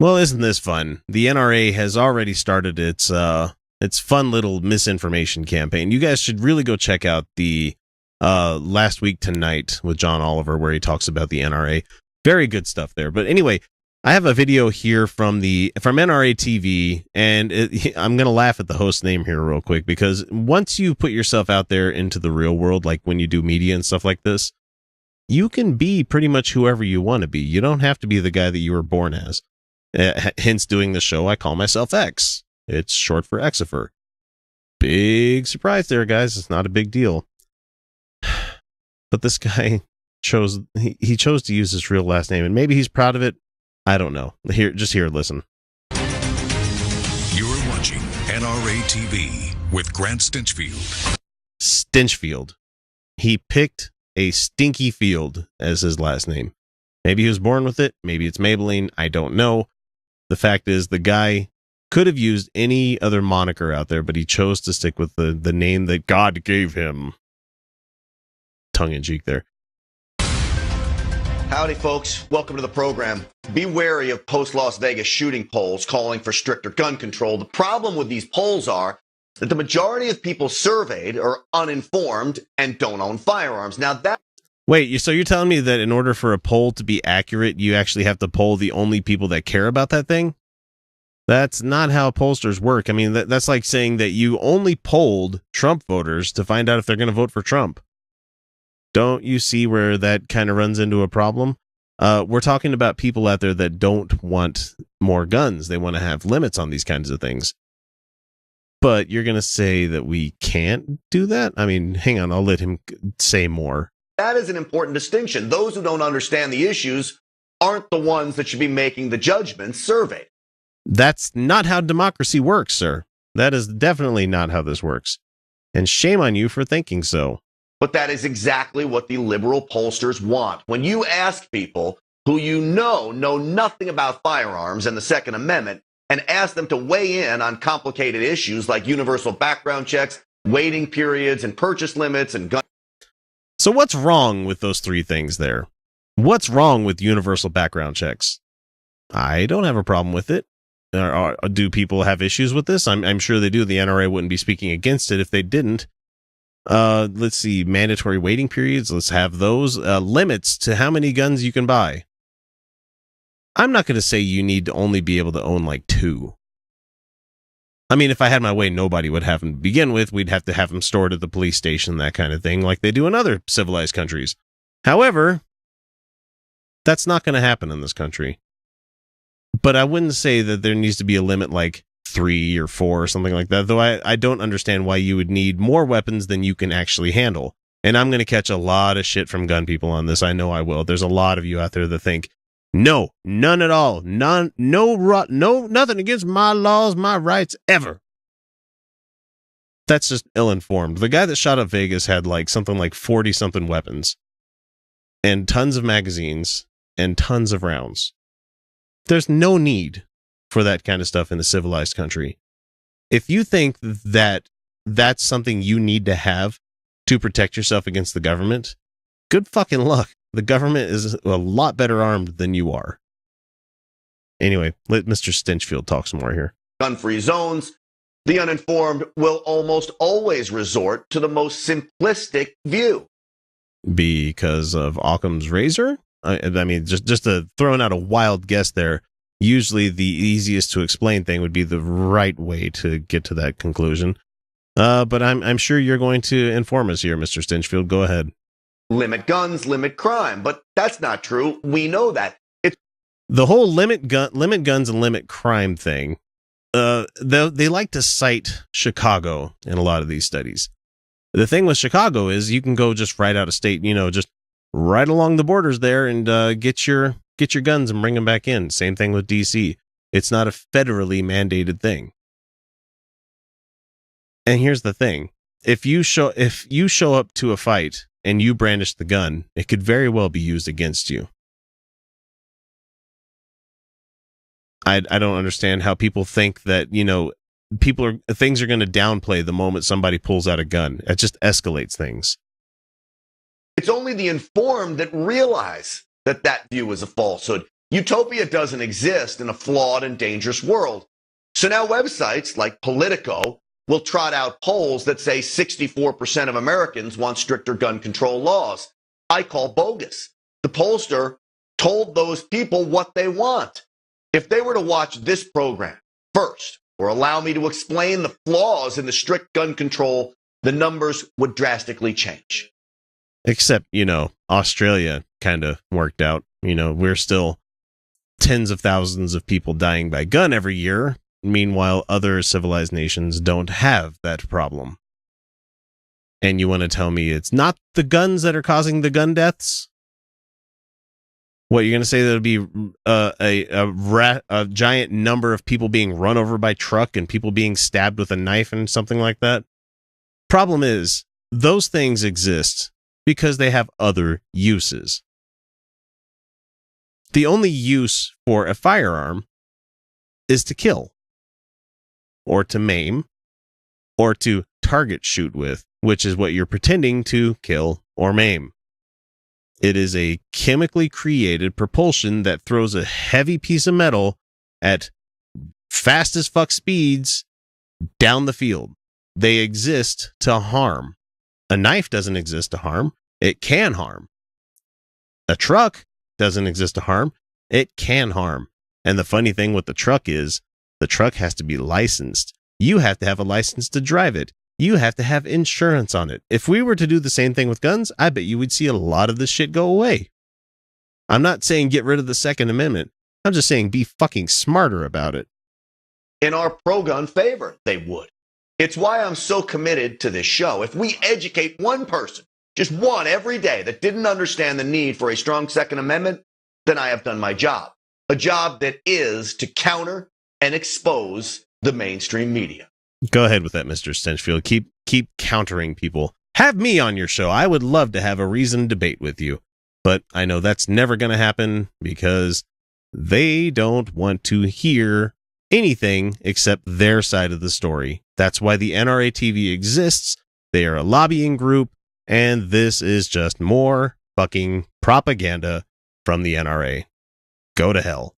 Well, isn't this fun? The NRA has already started its fun little misinformation campaign. You guys should really go check out the Last Week Tonight with John Oliver, where he talks about the NRA. Very good stuff there. But anyway, I have a video here from NRA TV, and I'm going to laugh at the host name here real quick, because once you put yourself out there into the real world, like when you do media and stuff like this, you can be pretty much whoever you want to be. You don't have to be the guy that you were born as. Hence, doing the show, I call myself X. It's short for Exifer. Big surprise there, guys. It's not a big deal. But this guy chose to use his real last name, and maybe he's proud of it. I don't know. Just listen. You're watching NRA TV with Grant Stinchfield. Stinchfield. He picked a stinky field as his last name. Maybe he was born with it. Maybe it's Maybelline. I don't know. The fact is, the guy could have used any other moniker out there, but he chose to stick with the name that God gave him. Tongue in cheek there. Howdy, folks. Welcome to the program. Be wary of post-Las Vegas shooting polls calling for stricter gun control. The problem with these polls are that the majority of people surveyed are uninformed and don't own firearms. Now that... Wait, so you're telling me that in order for a poll to be accurate, you actually have to poll the only people that care about that thing? That's not how pollsters work. I mean, that's like saying that you only polled Trump voters to find out if they're going to vote for Trump. Don't you see where that kind of runs into a problem? We're talking about people out there that don't want more guns. They want to have limits on these kinds of things. But you're going to say that we can't do that? I mean, hang on, I'll let him say more. That is an important distinction. Those who don't understand the issues aren't the ones that should be making the judgments surveyed. That's not how democracy works, sir. That is definitely not how this works. And shame on you for thinking so. But that is exactly what the liberal pollsters want. When you ask people who you know nothing about firearms and the Second Amendment, and ask them to weigh in on complicated issues like universal background checks, waiting periods, and purchase limits, and gun... So what's wrong with those three things there? What's wrong with universal background checks? I don't have a problem with it. Do people have issues with this? I'm sure they do. The NRA wouldn't be speaking against it if they didn't. Let's see, mandatory waiting periods. Let's have those. Limits to how many guns you can buy. I'm not going to say you need to only be able to own like 2. I mean, if I had my way, nobody would have them to begin with. We'd have to have them stored at the police station, that kind of thing, like they do in other civilized countries. However, that's not going to happen in this country. But I wouldn't say that there needs to be a limit like 3 or 4 or something like that, though I don't understand why you would need more weapons than you can actually handle. And I'm going to catch a lot of shit from gun people on this. I know I will. There's a lot of you out there that think, no, none at all. None, no, nothing against my laws, my rights, ever. That's just ill-informed. The guy that shot up Vegas had like something like 40-something weapons and tons of magazines and tons of rounds. There's no need for that kind of stuff in a civilized country. If you think that that's something you need to have to protect yourself against the government, good fucking luck. The government is a lot better armed than you are. Anyway, let Mr. Stinchfield talk some more here. Gun-free zones. The uninformed will almost always resort to the most simplistic view. Because of Occam's razor? I mean, just throwing out a wild guess there. Usually the easiest to explain thing would be the right way to get to that conclusion. But I'm sure you're going to inform us here, Mr. Stinchfield. Go ahead. Limit guns, limit crime. But that's not true. We know that. It's the whole limit guns and limit crime thing. They like to cite Chicago in a lot of these studies. The thing with Chicago is you can go just right out of state, just right along the borders there and get your guns and bring them back in. Same thing with DC. It's not a federally mandated thing. And here's the thing. If you show up to a fight and you brandish the gun, it could very well be used against you. I don't understand how people think that, things are going to downplay the moment somebody pulls out a gun. It just escalates things. It's only the informed that realize that view is a falsehood. Utopia doesn't exist in a flawed and dangerous world. So now websites like Politico will trot out polls that say 64% of Americans want stricter gun control laws. I call bogus. The pollster told those people what they want. If they were to watch this program first, or allow me to explain the flaws in the strict gun control, the numbers would drastically change. Except, Australia kind of worked out. We're still tens of thousands of people dying by gun every year. Meanwhile, other civilized nations don't have that problem. And you want to tell me it's not the guns that are causing the gun deaths? What, you're going to say there'll be a giant number of people being run over by truck and people being stabbed with a knife and something like that? Problem is, those things exist because they have other uses. The only use for a firearm is to kill, or to maim, or to target shoot with, which is what you're pretending to kill or maim. It is a chemically created propulsion that throws a heavy piece of metal at fast as fuck speeds down the field. They exist to harm. A knife doesn't exist to harm. It can harm. A truck doesn't exist to harm. It can harm. And the funny thing with the truck is, the truck has to be licensed. You have to have a license to drive it. You have to have insurance on it. If we were to do the same thing with guns, I bet you would see a lot of this shit go away. I'm not saying get rid of the Second Amendment. I'm just saying be fucking smarter about it. In our pro-gun favor, they would. It's why I'm so committed to this show. If we educate one person, just one every day, that didn't understand the need for a strong Second Amendment, then I have done my job. A job that is to counter and expose the mainstream media. Go ahead with that, Mr. Stinchfield. Keep countering people. Have me on your show. I would love to have a reasoned debate with you. But I know that's never going to happen because they don't want to hear anything except their side of the story. That's why the NRA TV exists. They are a lobbying group, and this is just more fucking propaganda from the NRA. Go to hell.